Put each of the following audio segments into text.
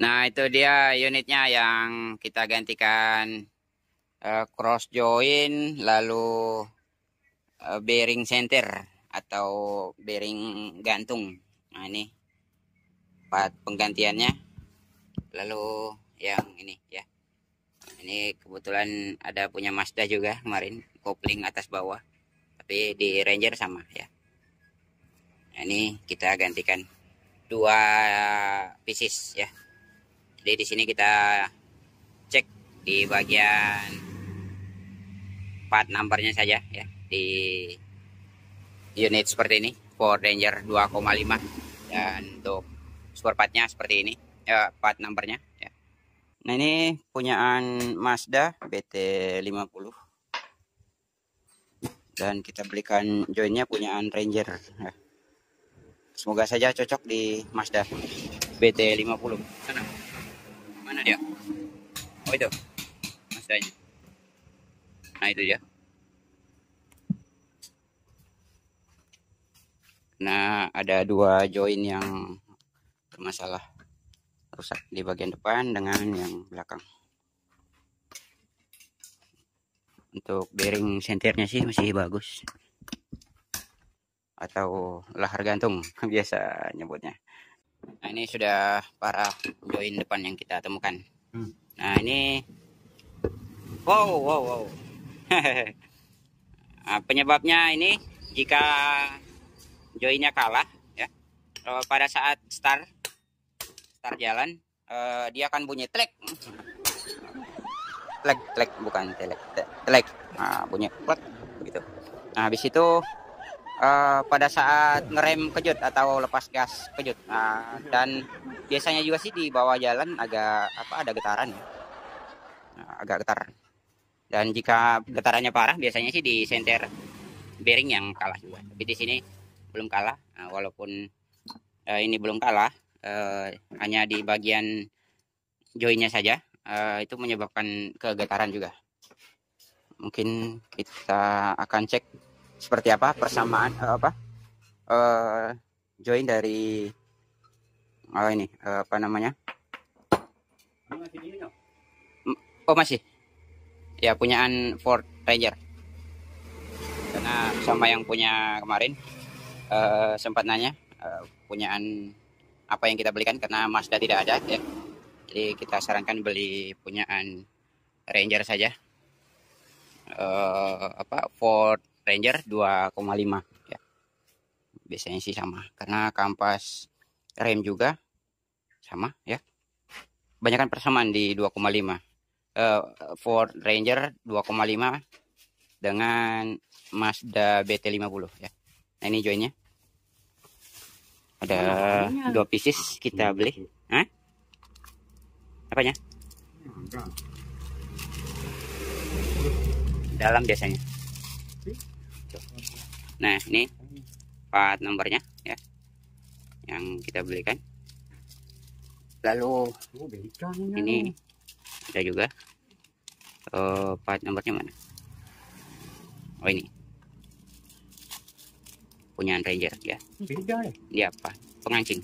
Nah, itu dia unitnya yang kita gantikan, cross join, lalu bearing center atau bearing gantung. Nah, ini part penggantiannya. Lalu yang ini ya. Ini kebetulan ada punya Mazda juga kemarin, kopling atas bawah. Tapi di Ranger sama ya. Nah, ini kita gantikan dua pieces ya. Jadi di sini kita cek di bagian part numbernya saja ya, di unit seperti ini Ford Ranger 2,5, dan untuk spare partnya seperti ini ya, part numbernya ya. Nah, ini punyaan Mazda BT50 dan kita belikan joinnya punyaan Ranger ya. Semoga saja cocok di Mazda BT50. Sana, mana dia? Oh, itu Mazdanya. Nah, itu dia. Nah, ada dua join yang bermasalah, rusak di bagian depan dengan yang belakang. Untuk bearing senternya sih masih bagus, atau lahar gantung biasa nyebutnya. Nah, ini sudah para join depan yang kita temukan. Nah, ini wow. Nah, penyebabnya ini jika joinnya kalah ya, pada saat start jalan, dia akan bunyi tlek, bukan telek. Nah, bunyi plek gitu. Nah, habis itu pada saat ngerem kejut atau lepas gas kejut. Nah, dan biasanya juga sih di bawah jalan agak ada getaran ya. Nah, agak getar. Dan jika getarannya parah biasanya sih di senter bearing yang kalah juga. Tapi di sini belum kalah. Nah, walaupun ini belum kalah, hanya di bagian joinnya saja, itu menyebabkan kegetaran juga. Mungkin kita akan cek seperti apa persamaan join dari ini apa namanya? Oh, masih ya, punyaan Ford Ranger. Karena sama yang punya kemarin sempat nanya punyaan apa yang kita belikan, karena Mazda tidak ada ya. Jadi kita sarankan beli punyaan Ranger saja. Ford Ranger 2,5 ya. Biasanya sih sama, karena kampas rem juga sama ya. Banyakan persamaan di 2,5. Ford Ranger 2,5 dengan Mazda BT50 ya. Nah, ini joinnya. Ada dua pieces kita beli. Hah? Apanya? Dalam biasanya. Nah, ini part nomornya ya, yang kita belikan. Lalu ini ada juga part nomornya mana? Oh, ini punyaan Ranger ya. Dia apa? Pengancing.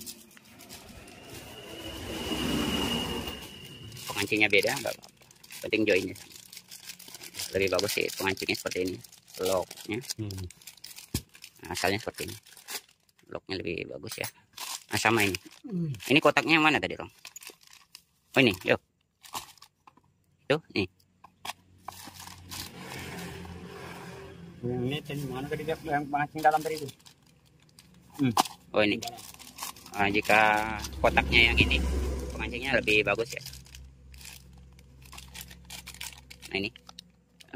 Pengancingnya beda nggak apa-apa. Penting joinnya. Lebih bagus sih pengancingnya seperti ini. Locknya. Nah, asalnya seperti ini. Locknya lebih bagus ya. Nah, sama ini. Ini kotaknya yang mana tadi, Rong? Oh, ini, yuk. Tuh, nih. Ini mana tadi yang pengancing dalam tadi itu? Oh, ini. Jika kotaknya yang ini, pengancingnya lebih bagus ya. Nah, ini.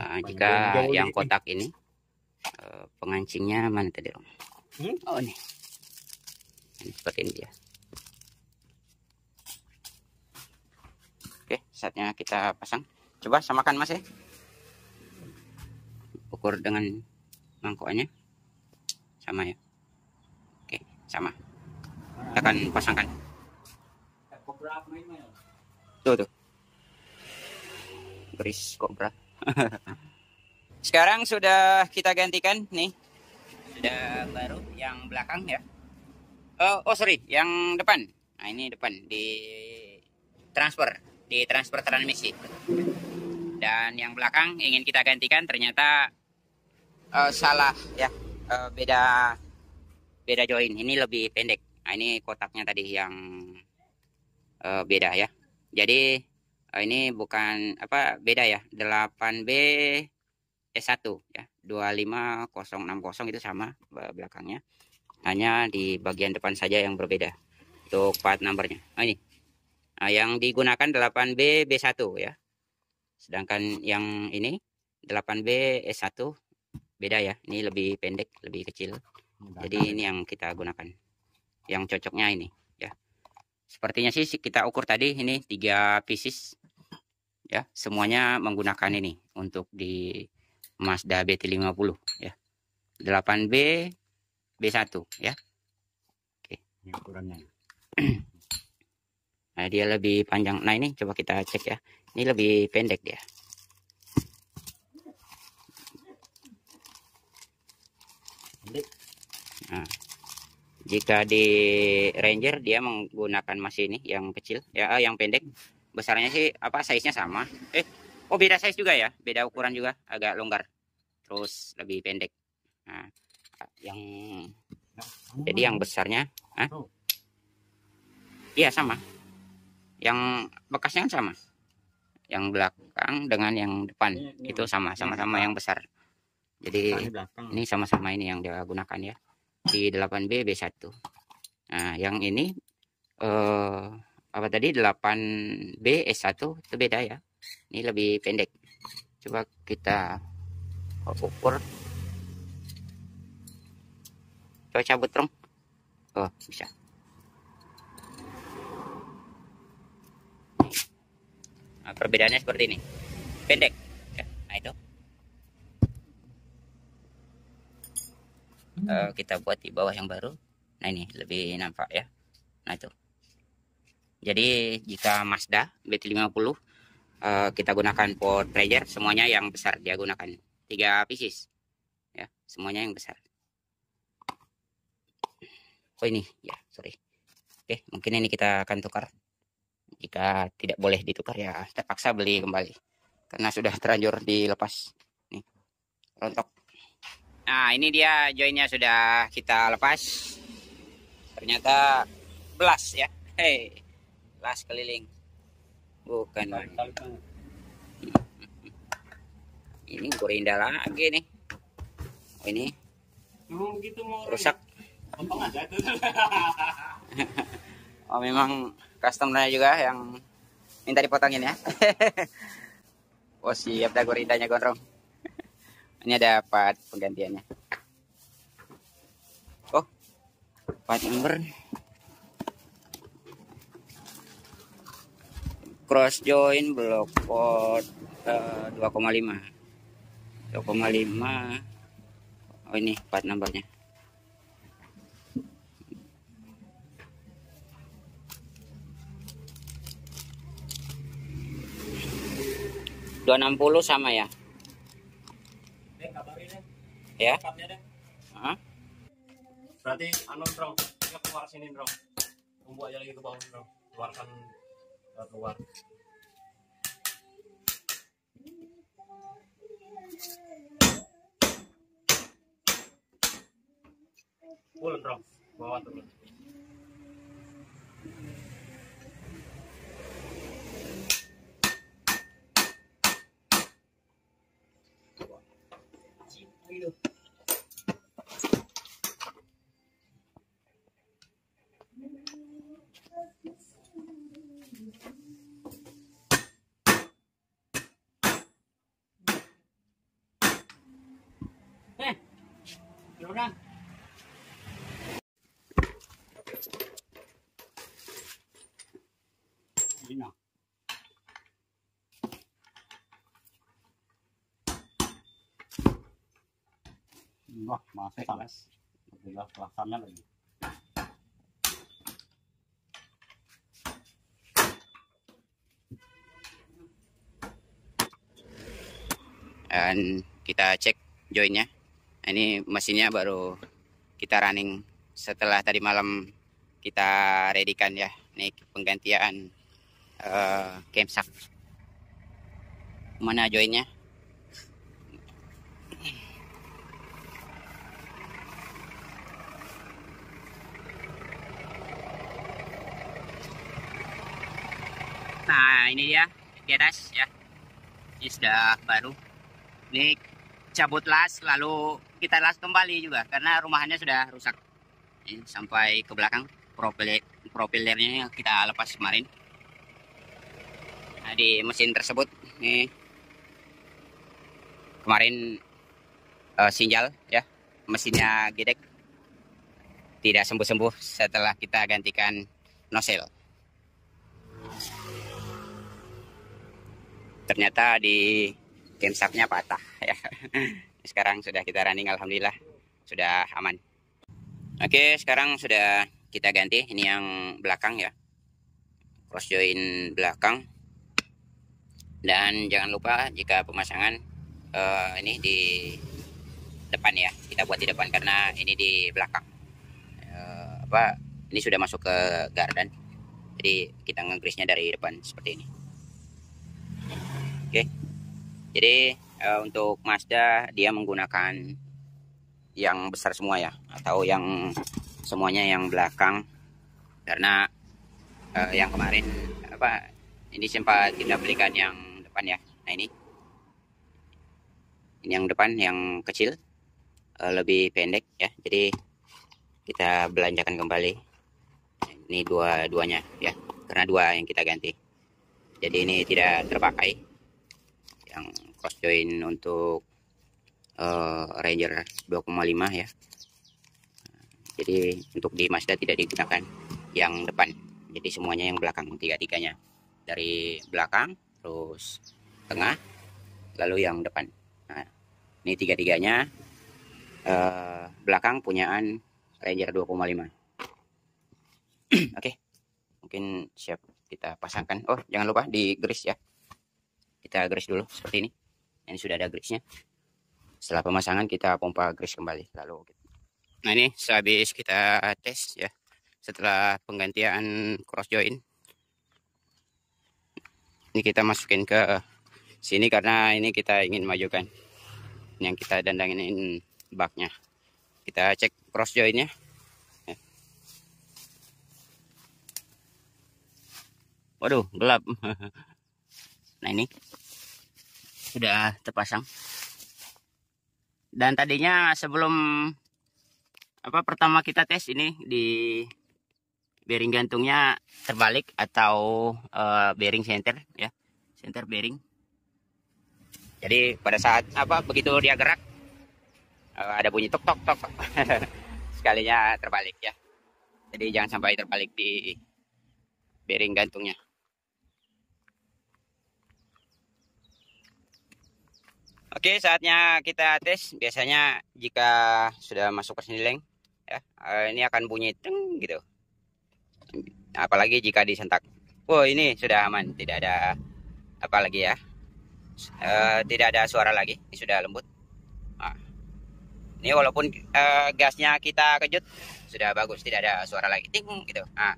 Jika yang kotak ini, pengancingnya mana tadi, Rong? Oh, ini. Ini seperti ini dia. Oke, saatnya kita pasang. Coba samakan, Mas ya. Ukur dengan mangkoknya sama ya. Oke, sama. Kita akan pasangkan. Tuh. Beris Cobra. Sekarang sudah kita gantikan nih. Sudah baru yang belakang ya. Oh, sorry, yang depan. Nah, ini depan di di transfer transmisi. Dan yang belakang ingin kita gantikan ternyata salah ya, beda join. Ini lebih pendek. Nah, ini kotaknya tadi yang beda ya. Jadi ini bukan apa, beda ya. 8B S1 ya. 25060 itu sama belakangnya. Hanya di bagian depan saja yang berbeda untuk part numbernya. Nah, ini. Nah, yang digunakan 8B B1 ya. Sedangkan yang ini 8B S1 beda ya. Ini lebih pendek, lebih kecil. Jadi ini yang kita gunakan. Yang cocoknya ini ya. Sepertinya sih kita ukur tadi ini 3 pieces ya. Semuanya menggunakan ini untuk di Mazda BT50 ya. 8B B1 ya. Oke. Ini ukurannya. Nah, dia lebih panjang. Nah, ini coba kita cek ya. Ini lebih pendek dia. Nah, jika di Ranger dia menggunakan masih ini yang kecil ya, yang pendek. Besarnya sih apa, size-nya sama. Oh beda size juga ya, beda ukuran juga, agak longgar. Terus lebih pendek. Nah, yang jadi yang besarnya, iya sama. Yang bekasnya kan sama. Yang belakang dengan yang depan itu sama-sama yang besar. Jadi ini sama-sama ini yang dia gunakan ya. Di 8B B1. Nah, yang ini apa tadi 8B S1 itu beda ya. Ini lebih pendek. Coba kita ukur. Coba cabut dong. Oh, bisa. Nah, perbedaannya seperti ini. Pendek. Ya, nah itu. Kita buat di bawah yang baru. Nah ini lebih nampak ya. Nah itu. Jadi jika Mazda BT50 kita gunakan Ford Ranger, semuanya yang besar dia gunakan. 3 pieces. Ya, semuanya yang besar. Oh ini ya, sorry. Oke, mungkin ini kita akan tukar. Jika tidak boleh ditukar ya terpaksa beli kembali. Karena sudah terlanjur dilepas. Nih, rontok. Nah ini dia joinnya sudah kita lepas. Ternyata belas ya. Hei, belas keliling. Bukan. Ini Gorinda lagi nih. Oh, ini rusak. Oh memang customer juga yang minta dipotongin ya. Oh siap dah Gorindanya gondrong. Ini ada part penggantiannya. Oh, part number cross join block port 2,5. 2,5. Oh ini part numbernya. $260 sama ya? Ya? Berarti anu Bro, keluar sini Bro. Tunggu aja lagi ke bawah Bro. Keluarkan keluar. Full Bro, bawah turun. Silakan. Ini. Wah, masih panas. Udah pelaksana lagi. Dan kita cek joinnya. Nah, ini mesinnya baru kita running setelah tadi malam kita readykan ya. Ini penggantian camshaft. Mana joinnya? Nah, ini dia di atas ya. Ini sudah baru. Ini cabut las, lalu kita las kembali juga karena rumahannya sudah rusak. Ini sampai ke belakang, propellernya kita lepas kemarin. Nah, di mesin tersebut ini kemarin sinjal ya, mesinnya gedek, tidak sembuh-sembuh setelah kita gantikan nozzle. Ternyata di camshaftnya patah ya. Sekarang sudah kita running, alhamdulillah sudah aman. Oke, sekarang sudah kita ganti. Ini yang belakang ya, cross join belakang. Dan jangan lupa jika pemasangan ini di depan ya, kita buat di depan karena ini di belakang. Ini sudah masuk ke gardan, jadi kita ngegrisnya dari depan seperti ini. Oke, jadi untuk Mazda dia menggunakan yang besar semua ya, atau yang semuanya yang belakang, karena yang kemarin ini sempat kita belikan yang depan ya. Nah ini yang depan yang kecil, lebih pendek ya, jadi kita belanjakan kembali. Ini dua-duanya ya, karena dua yang kita ganti, jadi ini tidak terpakai yang cross join untuk Ranger 2,5 ya. Jadi untuk di Mazda tidak digunakan yang depan, jadi semuanya yang belakang, tiga-tiganya, dari belakang terus tengah lalu yang depan. Nah, ini tiga-tiganya belakang punyaan Ranger 2,5. Oke, mungkin siap kita pasangkan. Oh, jangan lupa di grease ya, kita grease dulu seperti ini. Ini sudah ada grease-nya. Setelah pemasangan kita pompa grease kembali. Nah ini sehabis kita tes ya, setelah penggantian cross join, ini kita masukin ke sini karena ini kita ingin majukan yang kita dandangin baknya. Kita cek cross joinnya. Waduh, gelap. Nah ini sudah terpasang. Dan tadinya sebelum pertama kita tes ini di bearing gantungnya terbalik atau bearing center ya, center bearing. Jadi pada saat begitu dia gerak ada bunyi tok tok tok. Sekalinya terbalik ya. Jadi jangan sampai terbalik di bearing gantungnya. Oke, saatnya kita tes. Biasanya jika sudah masuk ke siniling ya, ini akan bunyi teng gitu. Apalagi jika disentak. Wow, ini sudah aman, tidak ada apa lagi ya. Tidak ada suara lagi, ini sudah lembut. Nah, ini walaupun gasnya kita kejut sudah bagus, tidak ada suara lagi ting gitu. Nah,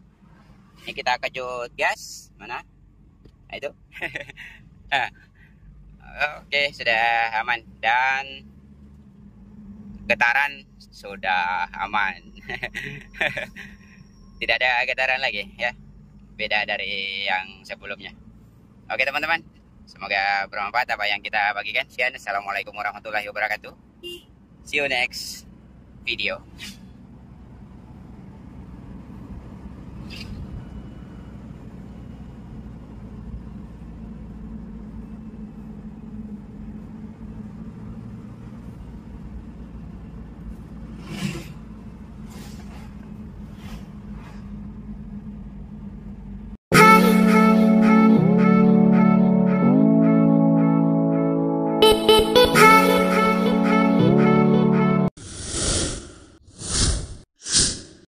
ini kita kejut gas mana? Nah, itu. Nah, oke, sudah aman dan getaran sudah aman. Tidak ada getaran lagi ya, beda dari yang sebelumnya. Oke teman-teman, semoga bermanfaat apa yang kita bagikan. Sekian, assalamualaikum warahmatullahi wabarakatuh. See you next video.